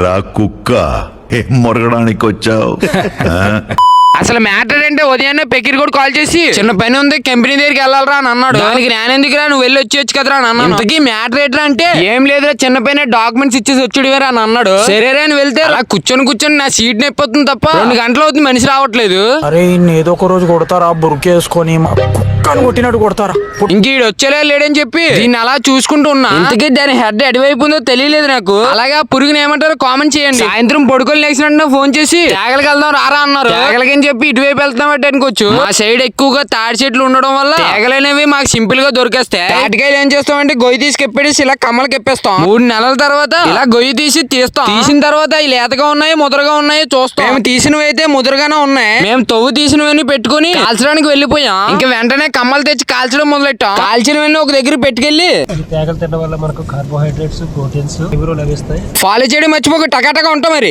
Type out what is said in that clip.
రా కుక్క ఏం మొరగడానికి వచ్చావు? అసలు మ్యాటర్ అంటే ఉదయాన్నే పెకిరి కూడా కాల్ చేసి చిన్న పని ఉంది కంపెనీ దగ్గరికి వెళ్ళాలరా అని అన్నాడు. దానికి నేనెందుకురా నువ్వు వెళ్ళి వచ్చేయచ్చు కదరా అని అన్నాను. ఇంతకీ మ్యాటర్ ఏంట్రా అంటే ఏం లేదురా చిన్న పైన డాక్యుమెంట్స్ ఇచ్చేసి వచ్చాడు అని అన్నాడు. సరేరా అని వెళ్తే అలా కూర్చొని నా సీట్ నొప్పి తప్ప 2 గంటలు అవుతుంది మనిషి రావట్లేదు. అరే ఏదో ఒక రోజు కొడతారా బురికేసుకొని కుక్కను కొట్టినట్టు కొడతారా? ఇంక ఈడు వచ్చేలా లేడని చెప్పి దీన్ని అలా చూసుకుంటూ ఉన్నా. ఇంతకీ దాని హెడ్ ఎటువైపు ఉందో తెలియలేదు నాకు. అలాగే ఆ పురుగుని ఏమంటారో కామెంట్ చేయండి. సాయంత్రం పడుకొని లేచినట్టు ఫోన్ చేసి తేగలకి వెళ్దాం రారా అన్నారు. తేగలకి అని చెప్పి ఇటువైపు వెళ్తాం అనుకోవచ్చు. మా సైడ్ ఎక్కువగా తాడి చెట్లు ఉండడం వల్ల తేగలనేవి మాకు సింపుల్ గా దొరికేస్తాయి. తాటికాయలు ఏం చేస్తామంటే గొయ్యి తీసి కెప్పేసి ఇలా కమ్మలు కెప్పేస్తాం. 3 నెలల తర్వాత ఇలా గొయ్యి తీసి తీస్తాం. తీసిన తర్వాత ఈ లేతగా ఉన్నాయి ముదరగా ఉన్నాయి చూస్తాం. మేము తీసినవి అయితే ముదరగానే ఉన్నాయి. మేము తవ్వు తీసినవన్నీ పెట్టుకుని కాల్చడానికి వెళ్ళిపోయాం. ఇంకా వెంటనే కమ్మలు తెచ్చి కాల్చడం మొదలెట్టాం. కాల్చినవన్నీ ఒక దగ్గర పెట్టుకెళ్ళి తేగలు తినడం వల్ల మనకు కార్బోహైడ్రేట్స్ ప్రోటీన్స్ లభిస్తాయి. ఫాలో చేయడం మర్చిపోక టకాటగా ఉంటాం మరి.